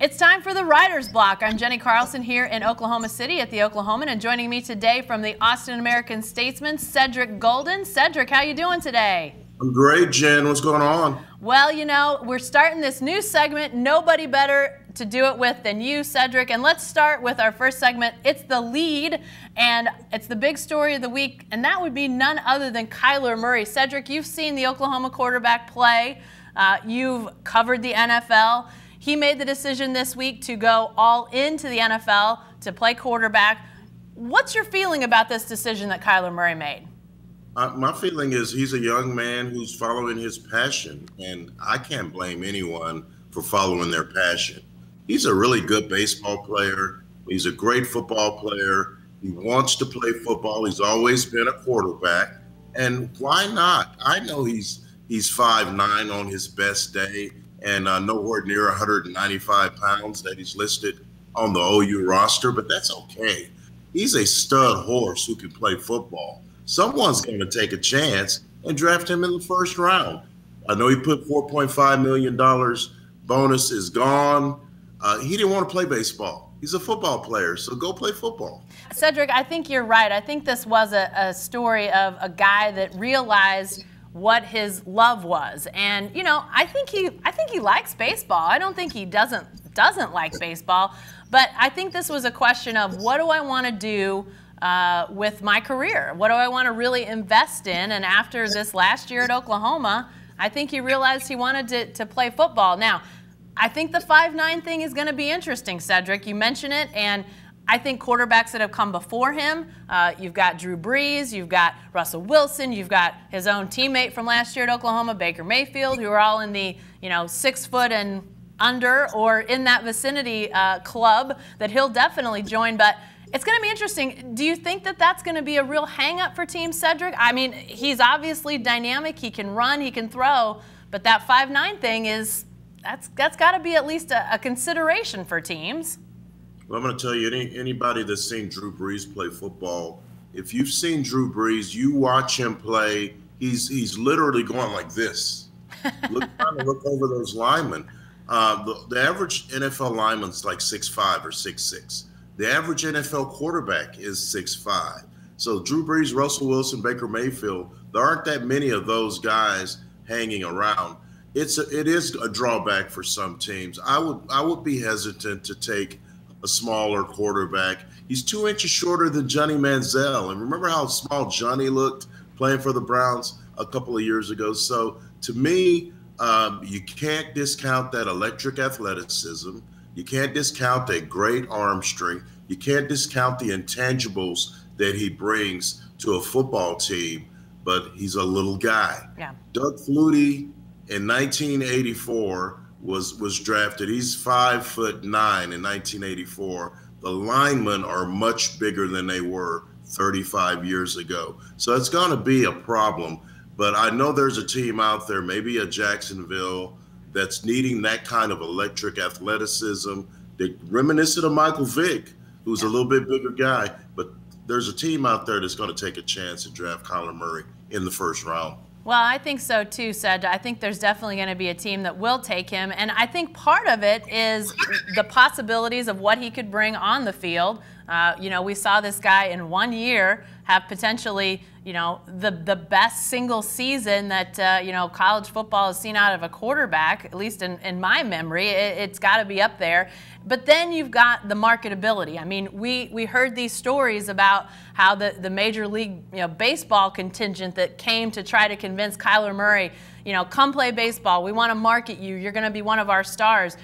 It's time for the Writer's Block. I'm Jenni Carlson here in Oklahoma City at the Oklahoman, and joining me today from the Austin American-Statesman, Cedric Golden. Cedric, how you doing today? I'm great, Jen. What's going on? Well, you know, we're starting this new segment. Nobody better to do it with than you, Cedric. And let's start with our first segment. It's the lead, and it's the big story of the week, and that would be none other than Kyler Murray. Cedric, you've seen the Oklahoma quarterback play. You've covered the NFL. He made the decision this week to go all into the NFL to play quarterback. What's your feeling about this decision that Kyler Murray made? My feeling is he's a young man who's following his passion, and I can't blame anyone for following their passion. He's a really good baseball player. He's a great football player. He wants to play football. He's always been a quarterback, and why not? I know he's 5'9" on his best day, and nowhere near 195 pounds that he's listed on the OU roster, but that's okay. He's a stud horse who can play football. Someone's going to take a chance and draft him in the first round. I know he put $4.5 million. Bonus is gone. He didn't want to play baseball. He's a football player, so go play football. Cedric, I think you're right. I think this was a story of a guy that realized what his love was, and you know, I think he likes baseball. I don't think he doesn't like baseball, but I think this was a question of, what do I want to do with my career? What do I want to really invest in? And after this last year at Oklahoma, I think he realized he wanted to play football. Now, I think the 5'9" thing is going to be interesting, Cedric. You mentioned it, and I think quarterbacks that have come before him, you've got Drew Brees, you've got Russell Wilson, you've got his own teammate from last year at Oklahoma, Baker Mayfield, who are all in the 6 foot and under or in that vicinity club that he'll definitely join. But it's going to be interesting. Do you think that that's going to be a real hang-up for Team Cedric? I mean, he's obviously dynamic. He can run, he can throw, but that 5'9" thing that's got to be at least a consideration for teams. Well, I'm going to tell you, anybody that's seen Drew Brees play football, if you've seen Drew Brees, you watch him play, he's literally going like this. Trying to look over those linemen. The average NFL lineman's like 6'5" or 6'6". The average NFL quarterback is 6'5". So Drew Brees, Russell Wilson, Baker Mayfield, there aren't that many of those guys hanging around. It is a drawback for some teams. I would be hesitant to take a smaller quarterback. He's 2 inches shorter than Johnny Manziel. And remember how small Johnny looked playing for the Browns a couple of years ago? So to me, you can't discount that electric athleticism. You can't discount that great arm strength. You can't discount the intangibles that he brings to a football team, but he's a little guy. Yeah. Doug Flutie in 1984 was drafted. He's 5'9" in 1984. The linemen are much bigger than they were 35 years ago. So it's going to be a problem. But I know there's a team out there, maybe a Jacksonville, that's needing that kind of electric athleticism, that reminiscent of Michael Vick, who's a little bit bigger guy. But there's a team out there that's going to take a chance to draft Kyler Murray in the first round. Well, I think so too, Ced. I think there's definitely going to be a team that will take him. And I think part of it is the possibilities of what he could bring on the field. We saw this guy in 1 year have potentially, the best single season that, college football has seen out of a quarterback, at least in my memory. It's got to be up there. But then you've got the marketability. I mean, we heard these stories about how the Major League Baseball contingent that came to try to convince Kyler Murray, come play baseball. We want to market you. You're going to be one of our stars.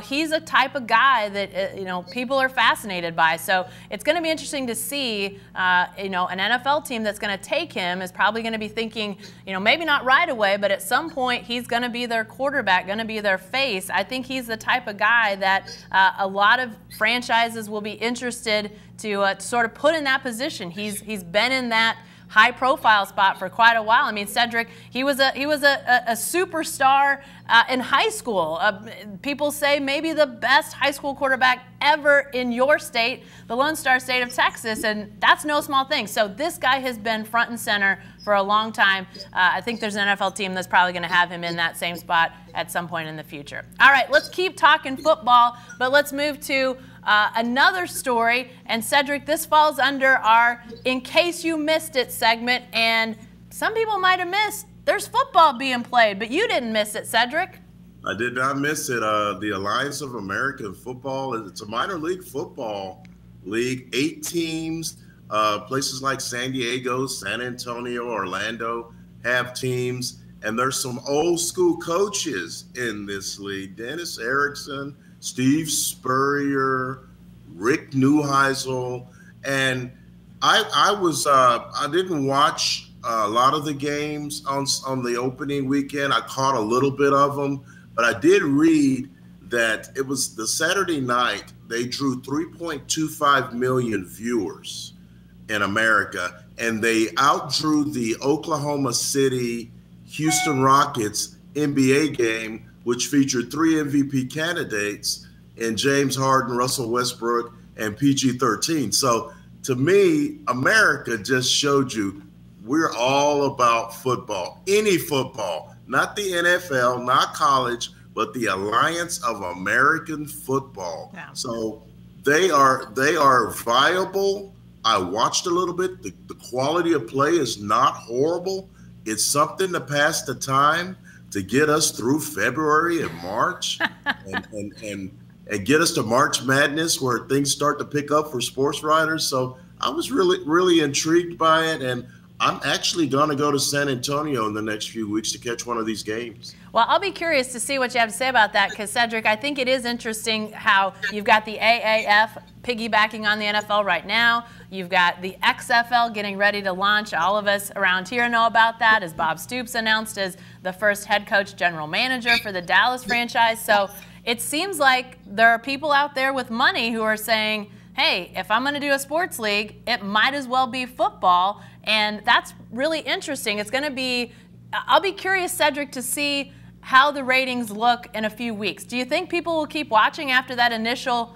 He's a type of guy that, people are fascinated by. So it's going to be interesting to see, an NFL team that's going to take him is probably going to be thinking, maybe not right away, but at some point he's going to be their quarterback, going to be their face. I think he's the type of guy that a lot of franchises will be interested to sort of put in that position. He's been in that high-profile spot for quite a while. I mean, Cedric, he was a superstar in high school. People say maybe the best high school quarterback ever in your state, the Lone Star State of Texas, and that's no small thing. So this guy has been front and center for a long time. I think there's an NFL team that's probably going to have him in that same spot at some point in the future. All right, let's keep talking football, but let's move to another story. And Cedric, this falls under our In Case You Missed It segment, and some people might have missed. There's football being played, but you didn't miss it, Cedric. I did not miss it. The Alliance of American Football, it's a minor league football league, 8 teams. Places like San Diego, San Antonio, Orlando have teams. And there's some old school coaches in this league. Dennis Erickson, Steve Spurrier, Rick Neuheisel. And I didn't watch a lot of the games on the opening weekend. I caught a little bit of them, but I did read that it was the Saturday night. They drew 3.25 million viewers in America, and they outdrew the Oklahoma City Houston Rockets NBA game, which featured 3 MVP candidates in James Harden, Russell Westbrook, and PG-13. So to me, America just showed you we're all about football, any football, not the NFL, not college, but the Alliance of American Football. Yeah. So they are viable. I watched a little bit. The quality of play is not horrible. It's something to pass the time, to get us through February and March and get us to March Madness, where things start to pick up for sports writers. So I was really intrigued by it, and I'm actually going to go to San Antonio in the next few weeks to catch one of these games. Well, I'll be curious to see what you have to say about that, because, Cedric, I think it is interesting how you've got the AAF piggybacking on the NFL right now. You've got the XFL getting ready to launch. All of us around here know about that, as Bob Stoops announced as the first head coach general manager for the Dallas franchise. So it seems like there are people out there with money who are saying, hey, if I'm going to do a sports league, it might as well be football. And that's really interesting. It's going to be, I'll be curious, Cedric, to see how the ratings look in a few weeks. Do you think people will keep watching after that initial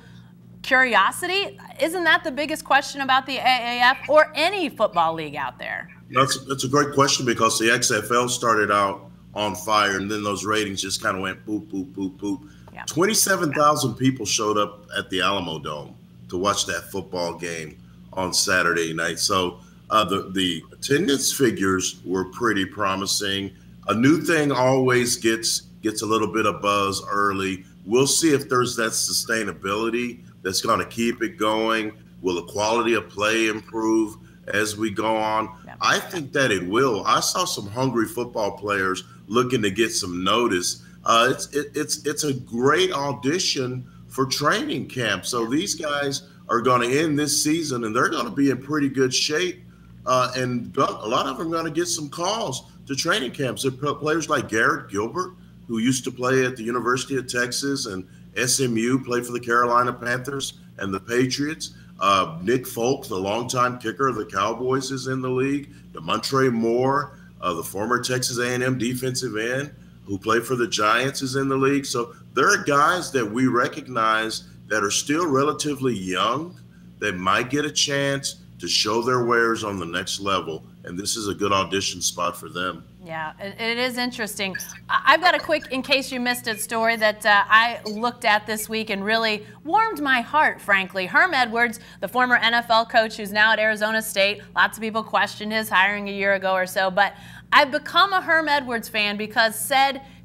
curiosity? Isn't that the biggest question about the AAF or any football league out there? That's a great question, because the XFL started out on fire, and then those ratings just kind of went boop, boop, boop, boop. Yeah. 27,000 people showed up at the Alamo Dome to watch that football game on Saturday night. So the attendance figures were pretty promising. A new thing always gets a little bit of buzz early. We'll see if there's that sustainability that's going to keep it going. Will the quality of play improve as we go on? Yeah. I think that it will. I saw some hungry football players looking to get some notice. It's a great audition for training camp. So these guys are going to end this season, and they're going to be in pretty good shape. And a lot of them are going to get some calls to training camps. Players like Garrett Gilbert, who used to play at the University of Texas and SMU, played for the Carolina Panthers and the Patriots. Nick Folk, the longtime kicker of the Cowboys, is in the league. DeMontre Moore, the former Texas A&M defensive end, who played for the Giants, is in the league. So there are guys that we recognize that are still relatively young that might get a chance to show their wares on the next level, and this is a good audition spot for them. Yeah, it is interesting. I've got a quick In Case You Missed It story that I looked at this week and really warmed my heart, frankly. Herm Edwards, the former NFL coach who's now at Arizona State, lots of people questioned his hiring a year ago or so, but I've become a Herm Edwards fan because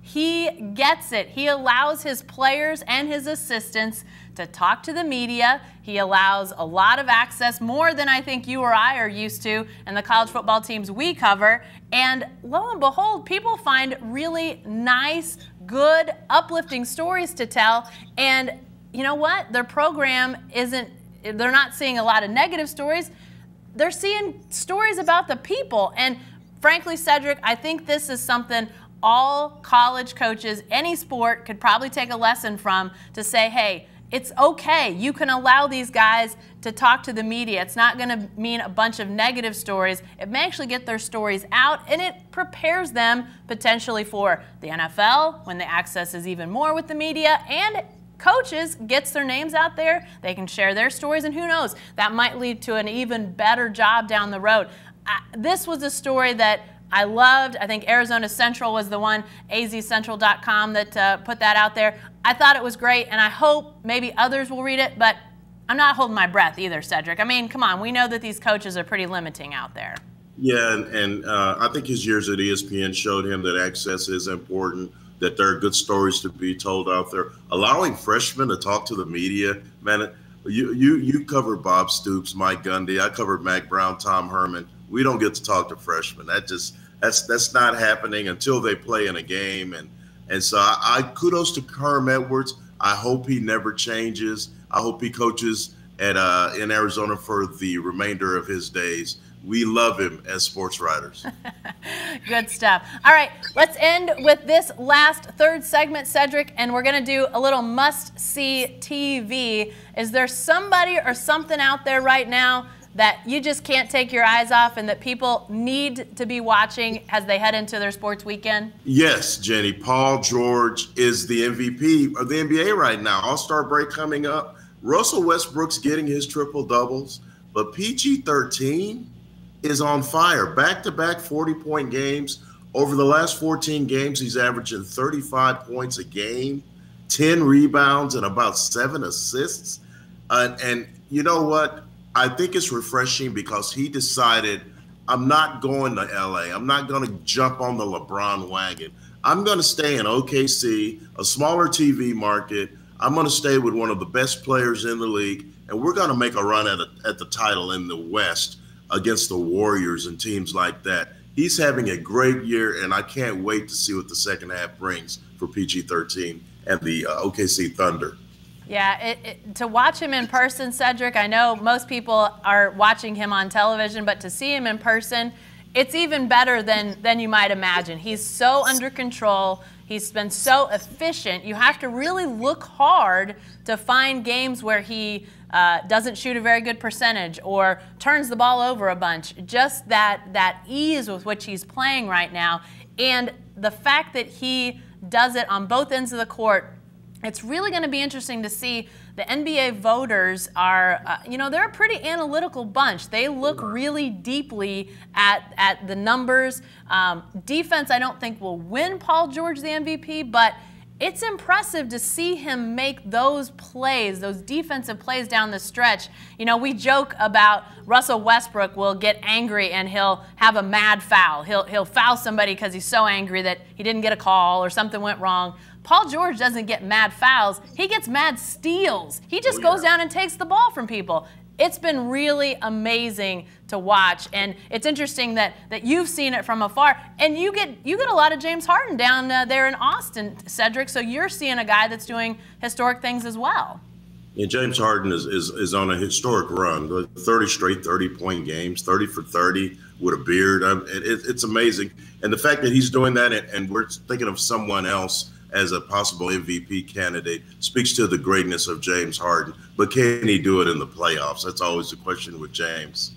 he gets it. He allows his players and his assistants to talk to the media. He allows a lot of access, more than I think you or I are used to, and the college football teams we cover. And lo and behold, people find really nice, good, uplifting stories to tell. And you know what? Their program they're not seeing a lot of negative stories. They're seeing stories about the people. And frankly, Cedric, I think this is something all college coaches, any sport, could probably take a lesson from, to say, hey, it's okay. You can allow these guys to talk to the media. It's not going to mean a bunch of negative stories. It may actually get their stories out, and it prepares them potentially for the NFL when the access is even more with the media, and coaches gets their names out there. They can share their stories, and who knows, that might lead to an even better job down the road. This was a story that I loved. I think Arizona Central was the one, azcentral.com, that put that out there. I thought it was great, and I hope maybe others will read it, but I'm not holding my breath either, Cedric. I mean, come on, we know that these coaches are pretty limiting out there. Yeah, and I think his years at ESPN showed him that access is important, that there are good stories to be told out there. Allowing freshmen to talk to the media, man, you covered Bob Stoops, Mike Gundy. I covered Mac Brown, Tom Herman. We don't get to talk to freshmen. That's not happening until they play in a game. And so I kudos to Herm Edwards. I hope he never changes. I hope he coaches in Arizona for the remainder of his days. We love him as sports writers. Good stuff. All right, let's end with this last third segment, Cedric, and we're going to do a little must-see TV. Is there somebody or something out there right now that you just can't take your eyes off and that people need to be watching as they head into their sports weekend? Yes, Jenny. Paul George is the MVP of the NBA right now. All-Star break coming up. Russell Westbrook's getting his triple-doubles, but PG-13 is on fire. Back-to-back 40-point games. Over the last 14 games, he's averaging 35 points a game, 10 rebounds, and about 7 assists. And you know what? I think it's refreshing because he decided, I'm not going to LA. I'm not going to jump on the LeBron wagon. I'm going to stay in OKC, a smaller TV market. I'm going to stay with one of the best players in the league, and we're going to make a run at the title in the West against the Warriors and teams like that. He's having a great year, and I can't wait to see what the second half brings for PG-13 and the OKC Thunder. Yeah, to watch him in person, Cedric, I know most people are watching him on television, but to see him in person, it's even better than you might imagine. He's so under control. He's been so efficient. You have to really look hard to find games where he doesn't shoot a very good percentage or turns the ball over a bunch. Just that ease with which he's playing right now, and the fact that he does it on both ends of the court. It's really going to be interesting to see. The NBA voters are, they're a pretty analytical bunch. They look really deeply at the numbers. Defense, I don't think will win Paul George the MVP, but it's impressive to see him make those plays, those defensive plays down the stretch. You know, we joke about Russell Westbrook will get angry and he'll have a mad foul. He'll foul somebody because he's so angry that he didn't get a call or something went wrong. Paul George doesn't get mad fouls. He gets mad steals. He just goes down and takes the ball from people. It's been really amazing to watch, and it's interesting that you've seen it from afar, and you get a lot of James Harden down there in Austin, Cedric, so you're seeing a guy that's doing historic things as well. Yeah, James Harden is on a historic run, 30 straight 30-point games, 30 for 30 with a beard. It's amazing, and the fact that he's doing that, and we're thinking of someone else as a possible MVP candidate speaks to the greatness of James Harden. But can he do it in the playoffs? That's always the question with James.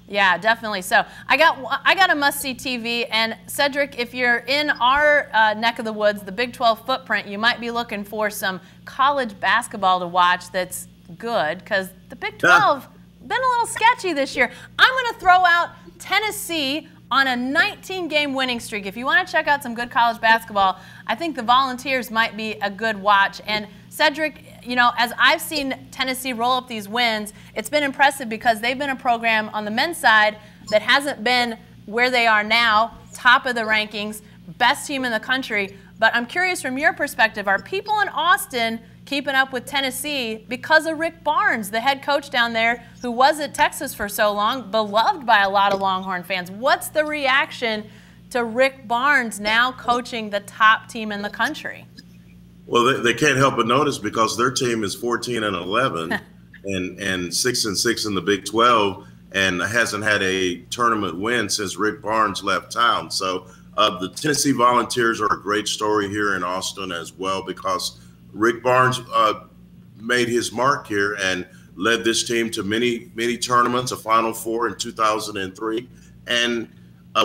Yeah, definitely. So I got a must-see TV. And Cedric, if you're in our neck of the woods, the Big 12 footprint, you might be looking for some college basketball to watch that's good, because the Big 12 been a little sketchy this year. I'm going to throw out Tennessee on a 19-game winning streak. If you want to check out some good college basketball, I think the Volunteers might be a good watch. And Cedric, as I've seen Tennessee roll up these wins, it's been impressive because they've been a program on the men's side that hasn't been where they are now, top of the rankings, best team in the country. But I'm curious from your perspective, are people in Austin keeping up with Tennessee because of Rick Barnes, the head coach down there, who was at Texas for so long, beloved by a lot of Longhorn fans? What's the reaction to Rick Barnes now coaching the top team in the country? Well, they can't help but notice because their team is 14-11 and 6-6 in the Big 12 and hasn't had a tournament win since Rick Barnes left town. So the Tennessee Volunteers are a great story here in Austin as well, because Rick Barnes made his mark here and led this team to many tournaments, a Final Four in 2003. And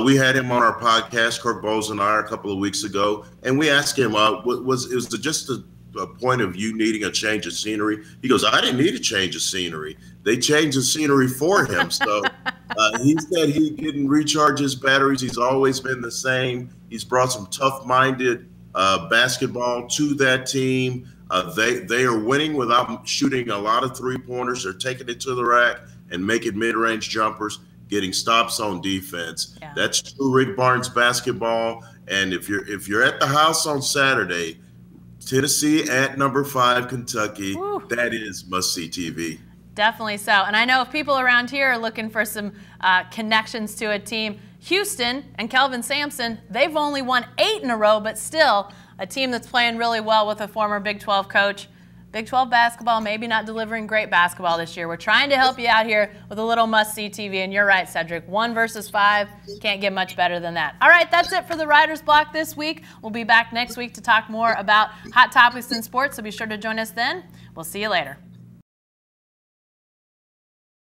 we had him on our podcast, Kirk Bowles and I, a couple of weeks ago, and we asked him, was it just a point of you needing a change of scenery? He goes, I didn't need a change of scenery. They changed the scenery for him. So he said he didn't recharge his batteries. He's always been the same. He's brought some tough-minded basketball to that team. They are winning without shooting a lot of three-pointers. They're taking it to the rack and making mid-range jumpers, getting stops on defense. Yeah. That's true Rick Barnes basketball. And if you're at the house on Saturday, Tennessee at number 5 Kentucky, Woo. That is must-see TV. Definitely so. And I know if people around here are looking for some connections to a team, Houston and Kelvin Sampson, they've only won 8 in a row, but still a team that's playing really well with a former Big 12 coach. Big 12 basketball maybe not delivering great basketball this year. We're trying to help you out here with a little must-see TV, and you're right, Cedric. 1 versus 5, can't get much better than that. All right, that's it for the Writer's Block this week. We'll be back next week to talk more about hot topics in sports, so be sure to join us then. We'll see you later.